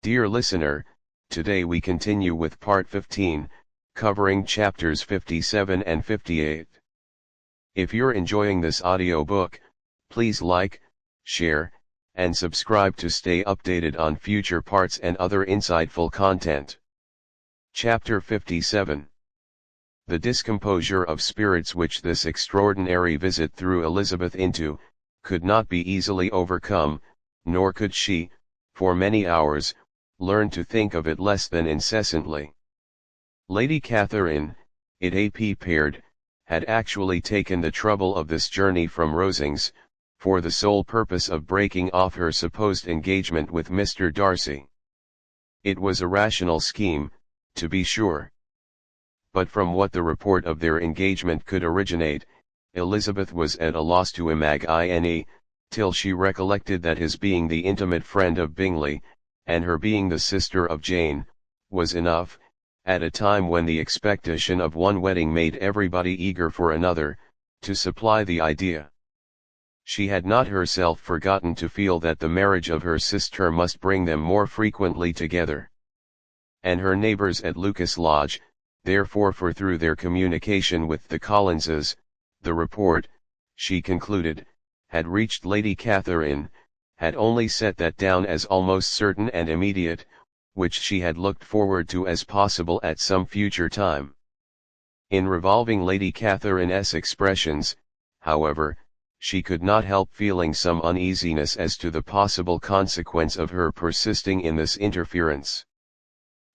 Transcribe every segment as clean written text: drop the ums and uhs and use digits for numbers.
Dear listener, today we continue with part 15, covering chapters 57 and 58. If you're enjoying this audiobook, please like, share, and subscribe to stay updated on future parts and other insightful content. Chapter 57. The discomposure of spirits which this extraordinary visit threw Elizabeth into, could not be easily overcome, nor could she, for many hours, learn to think of it less than incessantly. Lady Catherine, it appeared, had actually taken the trouble of this journey from Rosings, for the sole purpose of breaking off her supposed engagement with Mr. Darcy. It was a rational scheme, to be sure. But from what the report of their engagement could originate, Elizabeth was at a loss to imagine, till she recollected that his being the intimate friend of Bingley, and her being the sister of Jane, was enough, at a time when the expectation of one wedding made everybody eager for another, to supply the idea. She had not herself forgotten to feel that the marriage of her sister must bring them more frequently together. And her neighbours at Lucas Lodge, therefore, for through their communication with the Collinses, the report, she concluded, had reached Lady Catherine, had only set that down as almost certain and immediate, which she had looked forward to as possible at some future time. In revolving Lady Catherine's expressions, however, she could not help feeling some uneasiness as to the possible consequence of her persisting in this interference.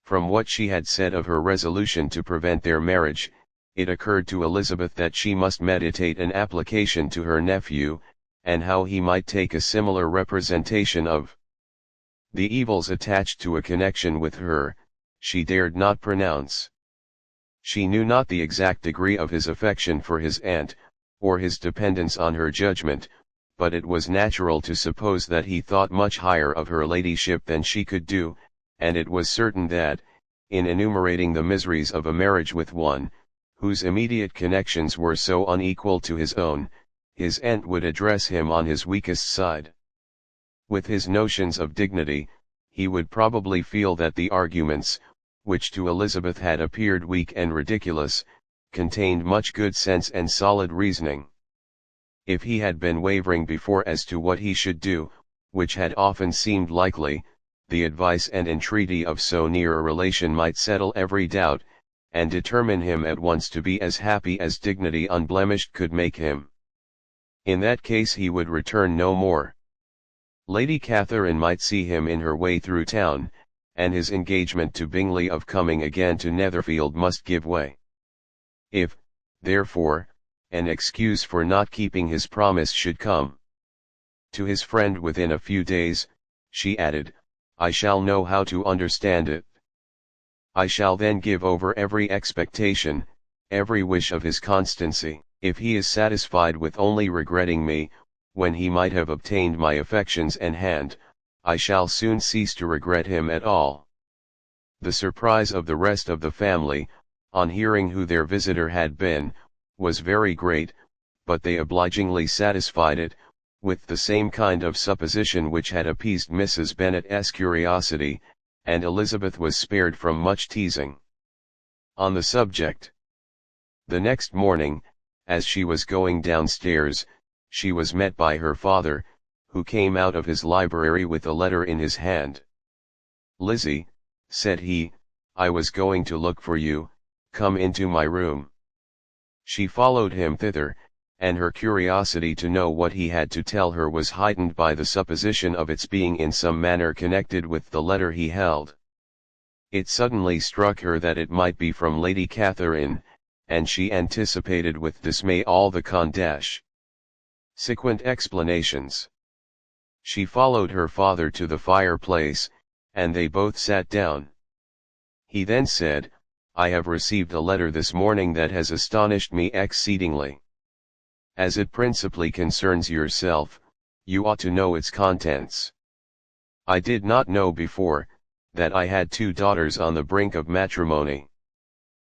From what she had said of her resolution to prevent their marriage, it occurred to Elizabeth that she must meditate an application to her nephew, and how he might take a similar representation of the evils attached to a connection with her, she dared not pronounce. She knew not the exact degree of his affection for his aunt, or his dependence on her judgment, but it was natural to suppose that he thought much higher of her ladyship than she could do, and it was certain that, in enumerating the miseries of a marriage with one, whose immediate connections were so unequal to his own, his aunt would address him on his weakest side. With his notions of dignity, he would probably feel that the arguments, which to Elizabeth had appeared weak and ridiculous, contained much good sense and solid reasoning. If he had been wavering before as to what he should do, which had often seemed likely, the advice and entreaty of so near a relation might settle every doubt, and determine him at once to be as happy as dignity unblemished could make him. In that case he would return no more. Lady Catherine might see him in her way through town, and his engagement to Bingley of coming again to Netherfield must give way. If, therefore, an excuse for not keeping his promise should come to his friend within a few days, she added, I shall know how to understand it. I shall then give over every expectation, every wish of his constancy. If he is satisfied with only regretting me, when he might have obtained my affections and hand, I shall soon cease to regret him at all. The surprise of the rest of the family, on hearing who their visitor had been, was very great, but they obligingly satisfied it, with the same kind of supposition which had appeased Mrs. Bennet's curiosity, and Elizabeth was spared from much teasing on the subject. The next morning, as she was going downstairs, she was met by her father, who came out of his library with a letter in his hand. Lizzie, said he, I was going to look for you, come into my room. She followed him thither, and her curiosity to know what he had to tell her was heightened by the supposition of its being in some manner connected with the letter he held. It suddenly struck her that it might be from Lady Catherine, and she anticipated with dismay all the consequent explanations. She followed her father to the fireplace, and they both sat down. He then said, I have received a letter this morning that has astonished me exceedingly. As it principally concerns yourself, you ought to know its contents. I did not know before, that I had 2 daughters on the brink of matrimony.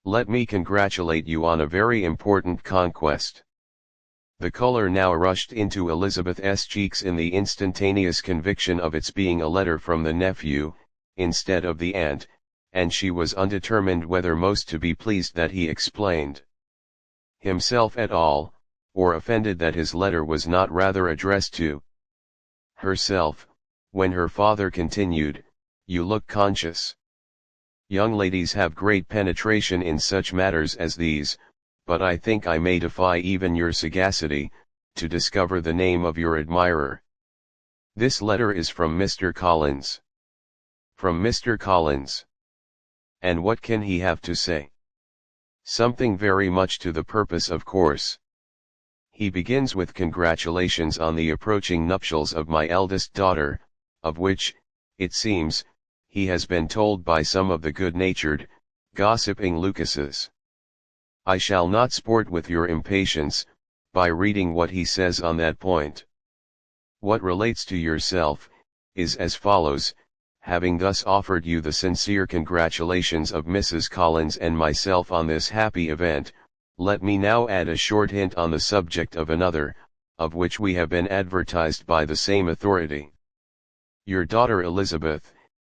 Let me congratulate you on a very important conquest. The color now rushed into Elizabeth's cheeks in the instantaneous conviction of its being a letter from the nephew, instead of the aunt, and she was undetermined whether most to be pleased that he explained himself at all, or offended that his letter was not rather addressed to herself, when her father continued, "You look conscious. Young ladies have great penetration in such matters as these, but I think I may defy even your sagacity, to discover the name of your admirer. This letter is from Mr. Collins." From Mr. Collins. And what can he have to say? Something very much to the purpose, of course. He begins with congratulations on the approaching nuptials of my eldest daughter, of which, it seems, he has been told by some of the good-natured, gossiping Lucases. I shall not sport with your impatience, by reading what he says on that point. What relates to yourself, is as follows: having thus offered you the sincere congratulations of Mrs. Collins and myself on this happy event, let me now add a short hint on the subject of another, of which we have been advertised by the same authority. Your daughter Elizabeth,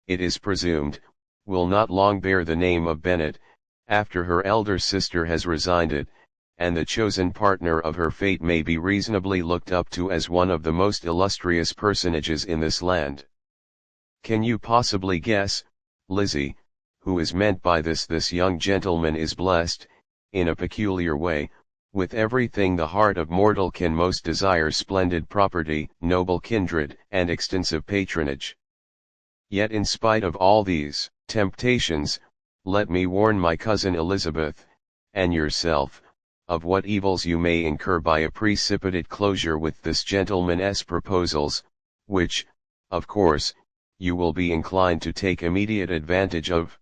it is presumed, will not long bear the name of Bennet, after her elder sister has resigned it, and the chosen partner of her fate may be reasonably looked up to as one of the most illustrious personages in this land. Can you possibly guess, Lizzie, who is meant by this? This young gentleman is blessed, in a peculiar way, with everything the heart of mortal can most desire: splendid property, noble kindred, and extensive patronage. Yet in spite of all these temptations, let me warn my cousin Elizabeth, and yourself, of what evils you may incur by a precipitate closure with this gentleman's proposals, which, of course, you will be inclined to take immediate advantage of.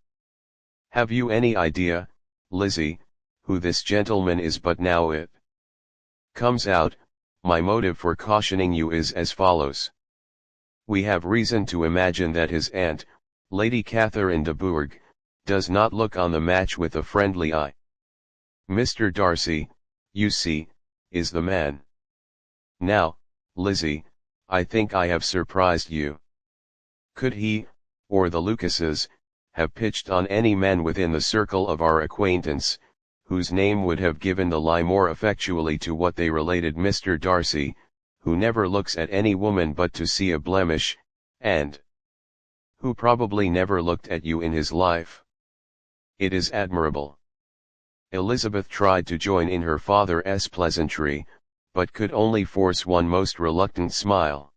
Have you any idea, Lizzie, who this gentleman is? But now it comes out, my motive for cautioning you is as follows. We have reason to imagine that his aunt, Lady Catherine de Bourgh, does not look on the match with a friendly eye. Mr. Darcy, you see, is the man. Now, Lizzie, I think I have surprised you. Could he, or the Lucases, have pitched on any man within the circle of our acquaintance, whose name would have given the lie more effectually to what they related? Mr. Darcy, who never looks at any woman but to see a blemish, and who probably never looked at you in his life. It is admirable. Elizabeth tried to join in her father's pleasantry, but could only force one most reluctant smile.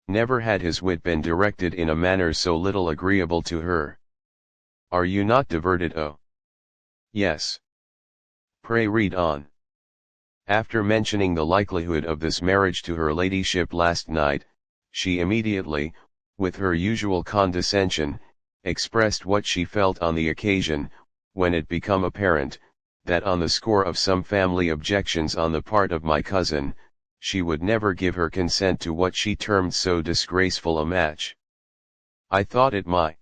Never had his wit been directed in a manner so little agreeable to her. Are you not diverted? Oh, yes. Pray read on. After mentioning the likelihood of this marriage to her ladyship last night, she immediately, with her usual condescension, expressed what she felt on the occasion, when it became apparent, that on the score of some family objections on the part of my cousin, she would never give her consent to what she termed so disgraceful a match. I thought it my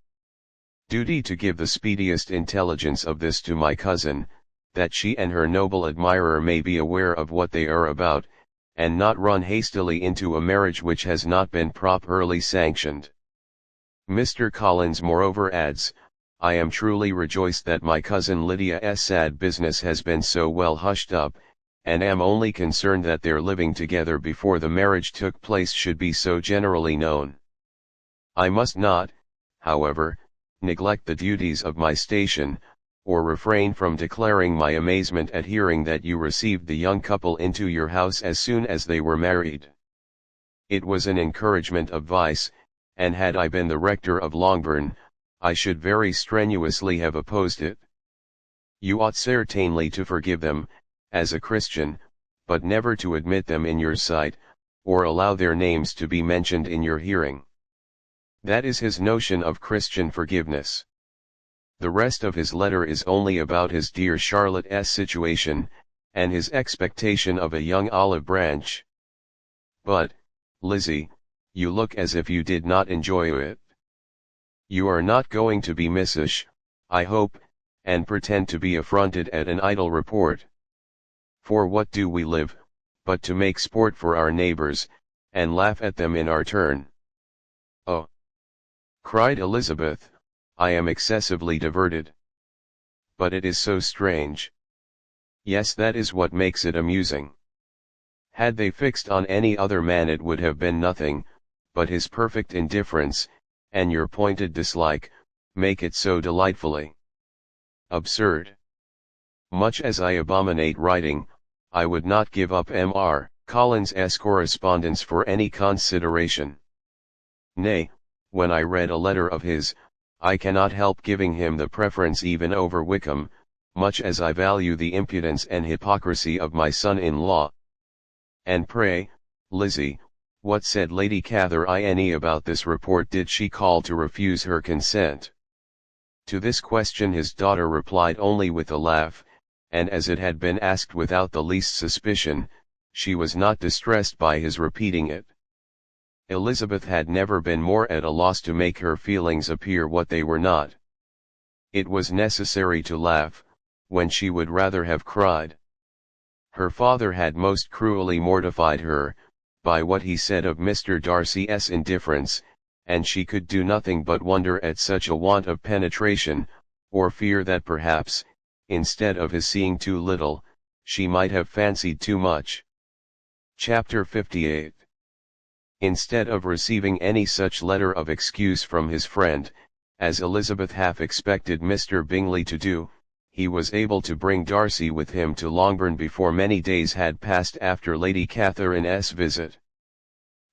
duty to give the speediest intelligence of this to my cousin, that she and her noble admirer may be aware of what they are about, and not run hastily into a marriage which has not been properly sanctioned. Mr. Collins moreover adds, I am truly rejoiced that my cousin Lydia's sad business has been so well hushed up, and am only concerned that their living together before the marriage took place should be so generally known. I must not, however, neglect the duties of my station, or refrain from declaring my amazement at hearing that you received the young couple into your house as soon as they were married. It was an encouragement of vice, and had I been the rector of Longbourn, I should very strenuously have opposed it. You ought certainly to forgive them, as a Christian, but never to admit them in your sight, or allow their names to be mentioned in your hearing. That is his notion of Christian forgiveness. The rest of his letter is only about his dear Charlotte's situation, and his expectation of a young olive branch. But, Lizzie, you look as if you did not enjoy it. You are not going to be missish, I hope, and pretend to be affronted at an idle report. For what do we live, but to make sport for our neighbors, and laugh at them in our turn? Oh! cried Elizabeth, I am excessively diverted. But it is so strange. Yes, that is what makes it amusing. Had they fixed on any other man it would have been nothing, but his perfect indifference, and your pointed dislike, make it so delightfully absurd. Much as I abominate writing, I would not give up Mr. Collins's correspondence for any consideration. Nay, when I read a letter of his, I cannot help giving him the preference even over Wickham, much as I value the impudence and hypocrisy of my son-in-law. And pray, Lizzie, what said Lady Catherine about this report? Did she call to refuse her consent? To this question his daughter replied only with a laugh, and as it had been asked without the least suspicion, she was not distressed by his repeating it. Elizabeth had never been more at a loss to make her feelings appear what they were not. It was necessary to laugh, when she would rather have cried. Her father had most cruelly mortified her, by what he said of Mr. Darcy's indifference, and she could do nothing but wonder at such a want of penetration, or fear that perhaps, instead of his seeing too little, she might have fancied too much. Chapter 58. Instead of receiving any such letter of excuse from his friend, as Elizabeth half expected Mr. Bingley to do, he was able to bring Darcy with him to Longbourn before many days had passed after Lady Catherine's visit.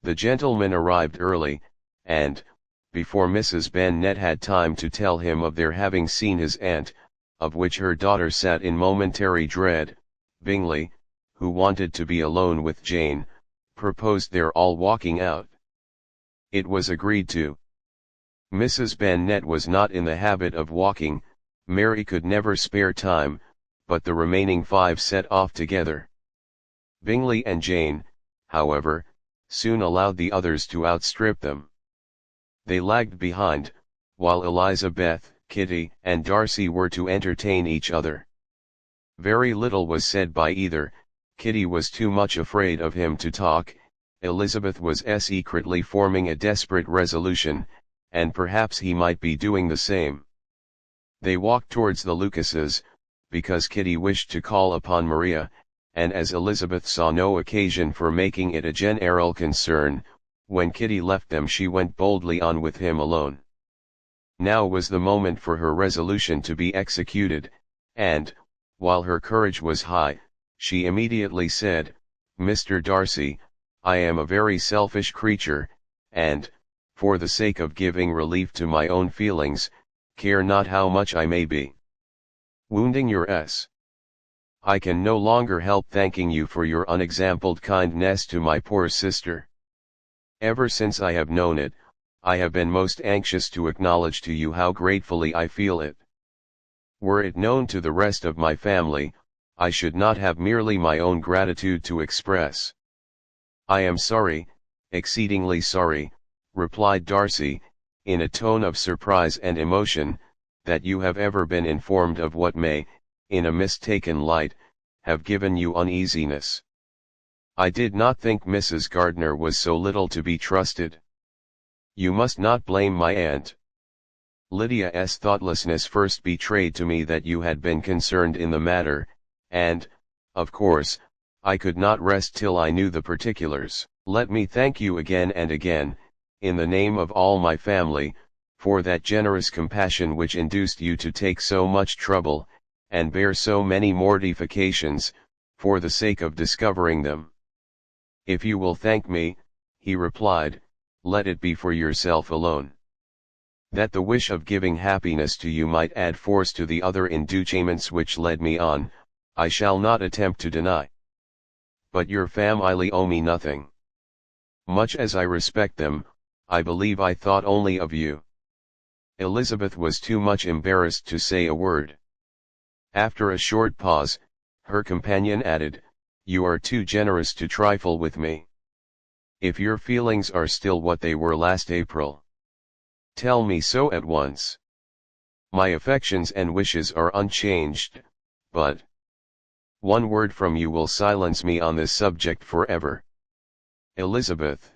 The gentlemen arrived early, and, before Mrs. Bennet had time to tell him of their having seen his aunt, of which her daughter sat in momentary dread, Bingley, who wanted to be alone with Jane, proposed their all walking out. It was agreed to. Mrs. Bennet was not in the habit of walking, Mary could never spare time, but the remaining 5 set off together. Bingley and Jane, however, soon allowed the others to outstrip them. They lagged behind, while Elizabeth, Kitty, and Darcy were to entertain each other. Very little was said by either. Kitty was too much afraid of him to talk, Elizabeth was secretly forming a desperate resolution, and perhaps he might be doing the same. They walked towards the Lucases, because Kitty wished to call upon Maria, and as Elizabeth saw no occasion for making it a general concern, when Kitty left them she went boldly on with him alone. Now was the moment for her resolution to be executed, and, while her courage was high, she immediately said, Mr. Darcy, I am a very selfish creature, and, for the sake of giving relief to my own feelings, care not how much I may be wounding yours. I can no longer help thanking you for your unexampled kindness to my poor sister. Ever since I have known it, I have been most anxious to acknowledge to you how gratefully I feel it. Were it known to the rest of my family, I should not have merely my own gratitude to express. I am sorry, exceedingly sorry, replied Darcy, in a tone of surprise and emotion, that you have ever been informed of what may, in a mistaken light, have given you uneasiness. I did not think Mrs. Gardiner was so little to be trusted. You must not blame my aunt. Lydia's thoughtlessness first betrayed to me that you had been concerned in the matter, and, of course, I could not rest till I knew the particulars. Let me thank you again and again, in the name of all my family, for that generous compassion which induced you to take so much trouble, and bear so many mortifications, for the sake of discovering them. If you will thank me, he replied, let it be for yourself alone. That the wish of giving happiness to you might add force to the other inducements which led me on, I shall not attempt to deny. But your family owe me nothing. Much as I respect them, I believe I thought only of you. Elizabeth was too much embarrassed to say a word. After a short pause, her companion added, you are too generous to trifle with me. If your feelings are still what they were last April, tell me so at once. My affections and wishes are unchanged, but one word from you will silence me on this subject forever. Elizabeth,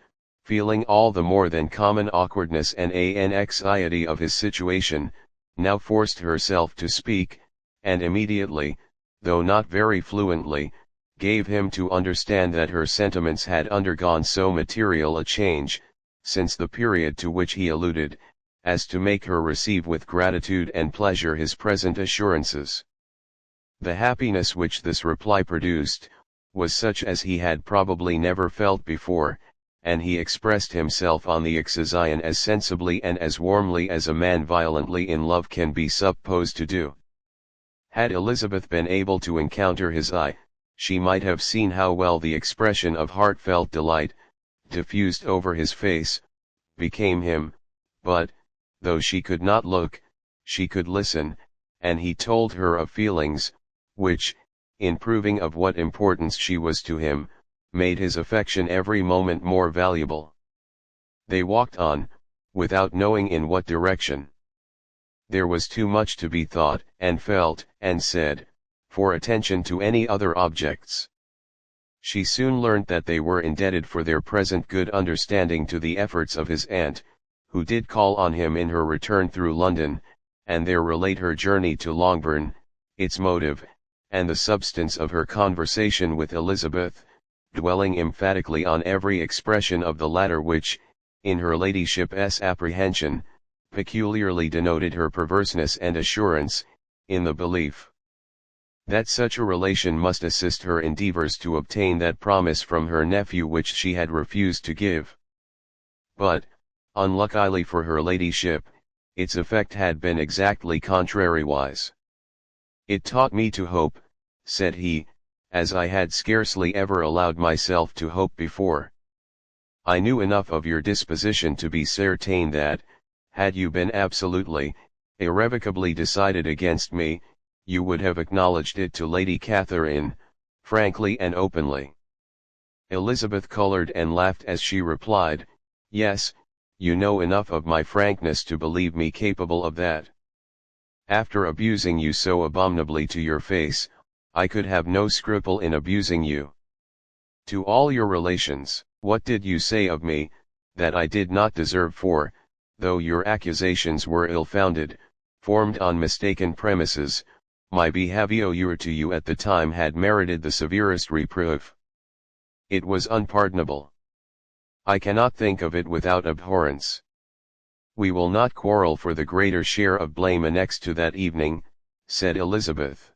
feeling all the more than common awkwardness and an anxiety of his situation, now forced herself to speak, and immediately, though not very fluently, gave him to understand that her sentiments had undergone so material a change, since the period to which he alluded, as to make her receive with gratitude and pleasure his present assurances. The happiness which this reply produced, was such as he had probably never felt before, and he expressed himself on the occasion as sensibly and as warmly as a man violently in love can be supposed to do. Had Elizabeth been able to encounter his eye, she might have seen how well the expression of heartfelt delight, diffused over his face, became him, but, though she could not look, she could listen, and he told her of feelings, which, in proving of what importance she was to him, made his affection every moment more valuable. They walked on, without knowing in what direction. There was too much to be thought, and felt, and said, for attention to any other objects. She soon learnt that they were indebted for their present good understanding to the efforts of his aunt, who did call on him in her return through London, and there relate her journey to Longbourn, its motive, and the substance of her conversation with Elizabeth, dwelling emphatically on every expression of the latter which, in her ladyship's apprehension, peculiarly denoted her perverseness and assurance, in the belief that such a relation must assist her endeavours to obtain that promise from her nephew which she had refused to give. But, unluckily for her ladyship, its effect had been exactly contrariwise. "It taught me to hope," said he, "as I had scarcely ever allowed myself to hope before. I knew enough of your disposition to be certain that, had you been absolutely, irrevocably decided against me, you would have acknowledged it to Lady Catherine, frankly and openly." Elizabeth coloured and laughed as she replied, "Yes, you know enough of my frankness to believe me capable of that. After abusing you so abominably to your face, I could have no scruple in abusing you to all your relations. What did you say of me, that I did not deserve? For, though your accusations were ill-founded, formed on mistaken premises, my behaviour to you at the time had merited the severest reproof. It was unpardonable. I cannot think of it without abhorrence. We will not quarrel for the greater share of blame annexed to that evening," said Elizabeth.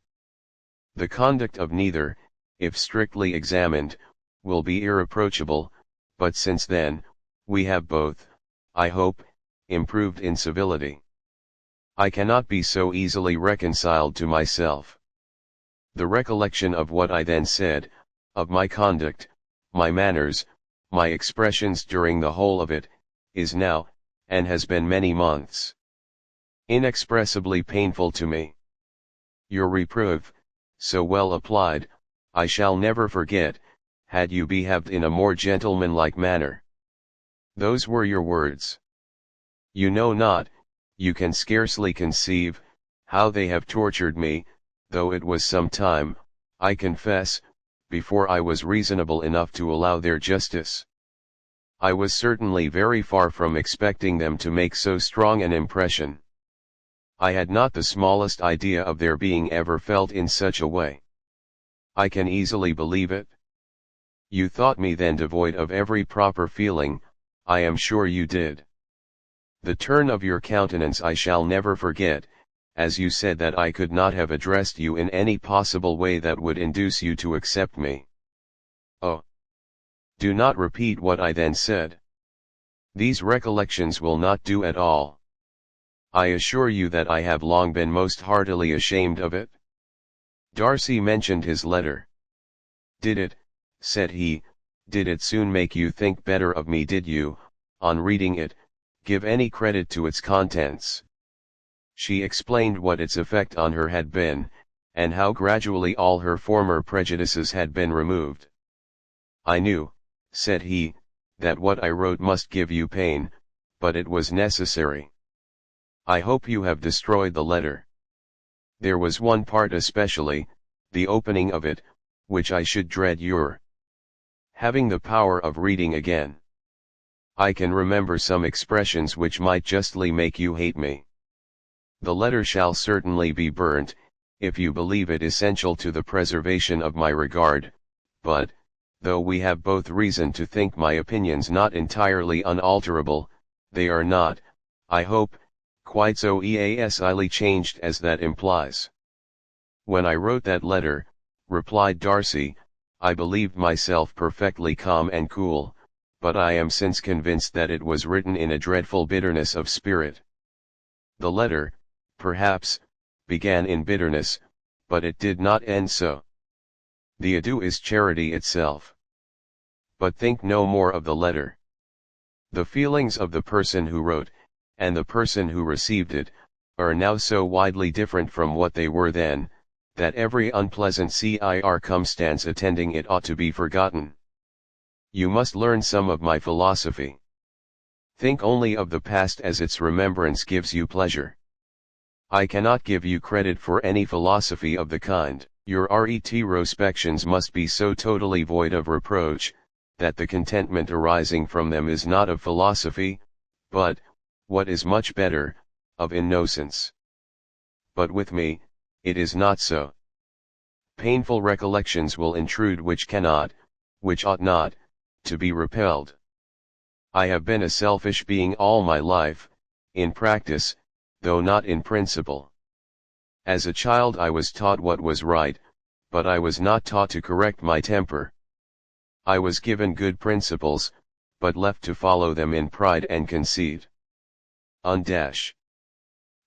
"The conduct of neither, if strictly examined, will be irreproachable, but since then, we have both, I hope, improved in civility. I cannot be so easily reconciled to myself. The recollection of what I then said, of my conduct, my manners, my expressions during the whole of it, is now, and has been many months, inexpressibly painful to me. Your reproof, so well applied, I shall never forget, had you behaved in a more gentlemanlike manner. Those were your words. You know not, you can scarcely conceive, how they have tortured me, though it was some time, I confess, before I was reasonable enough to allow their justice. I was certainly very far from expecting them to make so strong an impression. I had not the smallest idea of their being ever felt in such a way. I can easily believe it. You thought me then devoid of every proper feeling, I am sure you did. The turn of your countenance I shall never forget, as you said that I could not have addressed you in any possible way that would induce you to accept me. Oh! Do not repeat what I then said. These recollections will not do at all. I assure you that I have long been most heartily ashamed of it." Darcy mentioned his letter. "Did it," said he, "did it soon make you think better of me? Did you, on reading it, give any credit to its contents?" She explained what its effect on her had been, and how gradually all her former prejudices had been removed. "I knew," said he, "that what I wrote must give you pain, but it was necessary. I hope you have destroyed the letter. There was one part especially, the opening of it, which I should dread your having the power of reading again. I can remember some expressions which might justly make you hate me. The letter shall certainly be burnt, if you believe it essential to the preservation of my regard, but, though we have both reason to think my opinions not entirely unalterable, they are not, I hope, quite so easily changed as that implies. When I wrote that letter, replied Darcy, I believed myself perfectly calm and cool, but I am since convinced that it was written in a dreadful bitterness of spirit. The letter, perhaps, began in bitterness, but it did not end so. The ado is charity itself. But think no more of the letter. The feelings of the person who wrote, and the person who received it, are now so widely different from what they were then, that every unpleasant circumstance attending it ought to be forgotten. You must learn some of my philosophy. Think only of the past as its remembrance gives you pleasure. I cannot give you credit for any philosophy of the kind. Your retrospections must be so totally void of reproach, that the contentment arising from them is not of philosophy, but, what is much better, of innocence. But with me, it is not so. Painful recollections will intrude which cannot, which ought not, to be repelled. I have been a selfish being all my life, in practice, though not in principle. As a child I was taught what was right, but I was not taught to correct my temper. I was given good principles, but left to follow them in pride and conceit.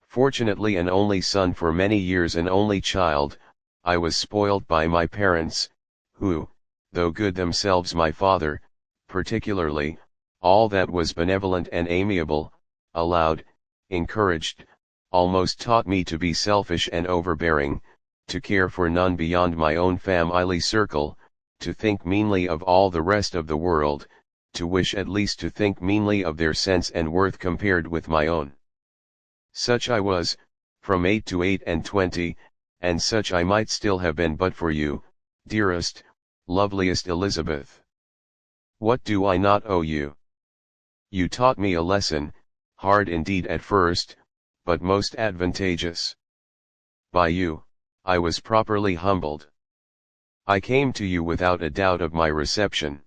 Fortunately an only son for many years, an only child, I was spoiled by my parents, who, though good themselves, my father, particularly, all that was benevolent and amiable, allowed, encouraged, almost taught me to be selfish and overbearing, to care for none beyond my own family circle, to think meanly of all the rest of the world, to wish at least to think meanly of their sense and worth compared with my own. Such I was, from 8 to 28, and such I might still have been but for you, dearest, loveliest Elizabeth. What do I not owe you? You taught me a lesson, hard indeed at first, but most advantageous. By you, I was properly humbled. I came to you without a doubt of my reception.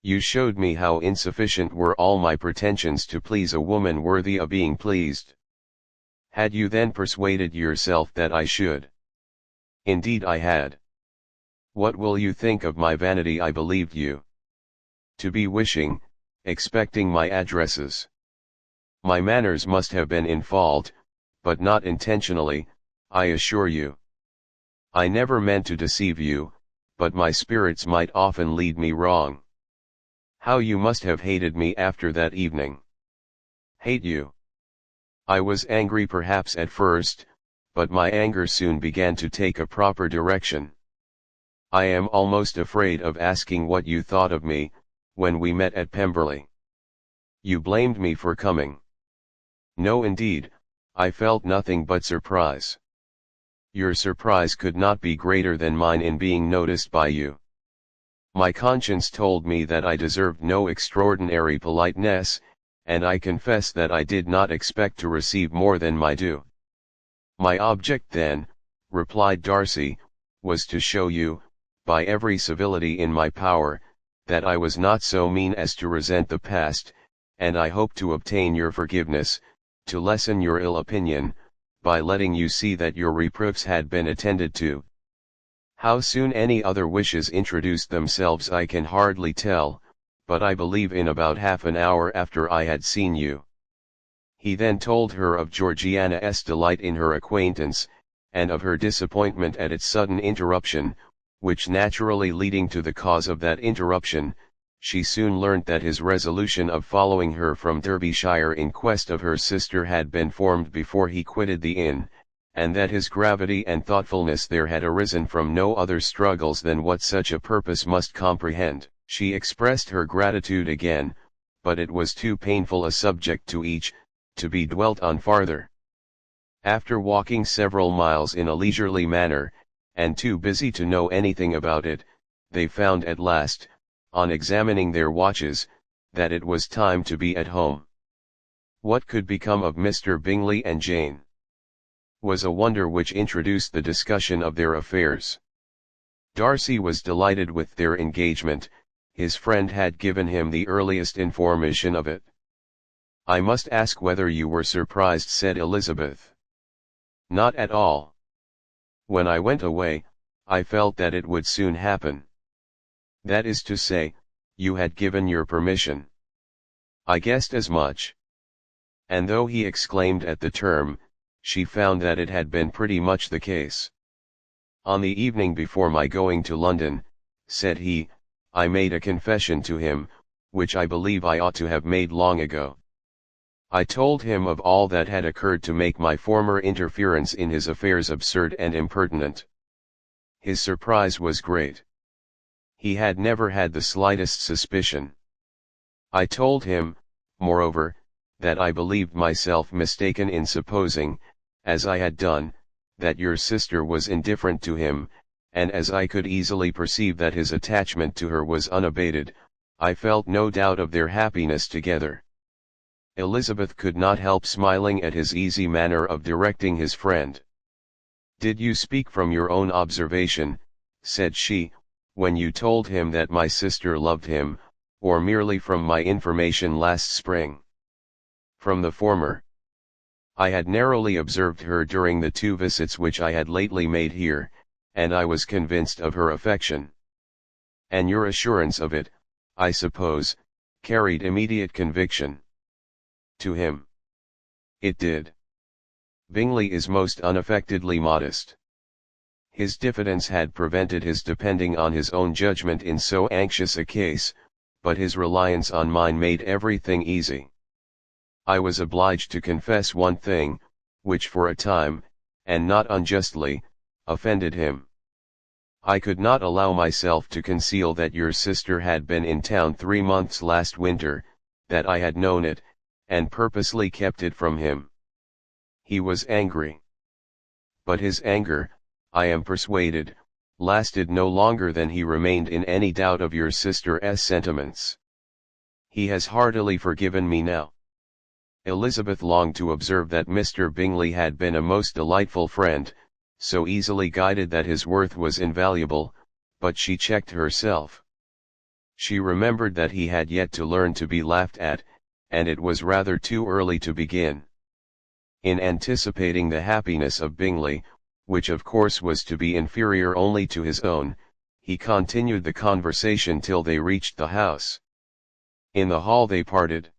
You showed me how insufficient were all my pretensions to please a woman worthy of being pleased. Had you then persuaded yourself that I should? Indeed I had. What will you think of my vanity? I believed you to be wishing, expecting my addresses. My manners must have been in fault, but not intentionally, I assure you. I never meant to deceive you, but my spirits might often lead me wrong. How you must have hated me after that evening. Hate you? I was angry perhaps at first, but my anger soon began to take a proper direction. I am almost afraid of asking what you thought of me, when we met at Pemberley. You blamed me for coming. No indeed, I felt nothing but surprise. Your surprise could not be greater than mine in being noticed by you. My conscience told me that I deserved no extraordinary politeness, and I confess that I did not expect to receive more than my due. My object then, replied Darcy, was to show you, by every civility in my power, that I was not so mean as to resent the past, and I hope to obtain your forgiveness, to lessen your ill opinion, by letting you see that your reproofs had been attended to. How soon any other wishes introduced themselves I can hardly tell, but I believe in about half an hour after I had seen you. He then told her of Georgiana's delight in her acquaintance, and of her disappointment at its sudden interruption, which naturally leading to the cause of that interruption, she soon learnt that his resolution of following her from Derbyshire in quest of her sister had been formed before he quitted the inn, and that his gravity and thoughtfulness there had arisen from no other struggles than what such a purpose must comprehend. She expressed her gratitude again, but it was too painful a subject to each, to be dwelt on farther. After walking several miles in a leisurely manner, and too busy to know anything about it, they found at last, on examining their watches, that it was time to be at home. What could become of Mr. Bingley and Jane? Was a wonder which introduced the discussion of their affairs. Darcy was delighted with their engagement, his friend had given him the earliest information of it. "I must ask whether you were surprised," said Elizabeth. "Not at all. When I went away, I felt that it would soon happen. That is to say, you had given your permission. I guessed as much." And though he exclaimed at the term, she found that it had been pretty much the case. "On the evening before my going to London," said he, "I made a confession to him, which I believe I ought to have made long ago. I told him of all that had occurred to make my former interference in his affairs absurd and impertinent. His surprise was great. He had never had the slightest suspicion. I told him, moreover, that I believed myself mistaken in supposing, as I had done, that your sister was indifferent to him, and as I could easily perceive that his attachment to her was unabated, I felt no doubt of their happiness together." Elizabeth could not help smiling at his easy manner of directing his friend. "Did you speak from your own observation," said she, "when you told him that my sister loved him, or merely from my information last spring?" "From the former. I had narrowly observed her during the 2 visits which I had lately made here, and I was convinced of her affection." "And your assurance of it, I suppose, carried immediate conviction?" "To him. It did. Bingley is most unaffectedly modest. His diffidence had prevented his depending on his own judgment in so anxious a case, but his reliance on mine made everything easy. I was obliged to confess one thing, which for a time, and not unjustly, offended him. I could not allow myself to conceal that your sister had been in town 3 months last winter, that I had known it, and purposely kept it from him. He was angry. But his anger, I am persuaded, lasted no longer than he remained in any doubt of your sister's sentiments. He has heartily forgiven me now." Elizabeth longed to observe that Mr. Bingley had been a most delightful friend, so easily guided that his worth was invaluable, but she checked herself. She remembered that he had yet to learn to be laughed at, and it was rather too early to begin. In anticipating the happiness of Bingley, which of course was to be inferior only to his own, he continued the conversation till they reached the house. In the hall they parted.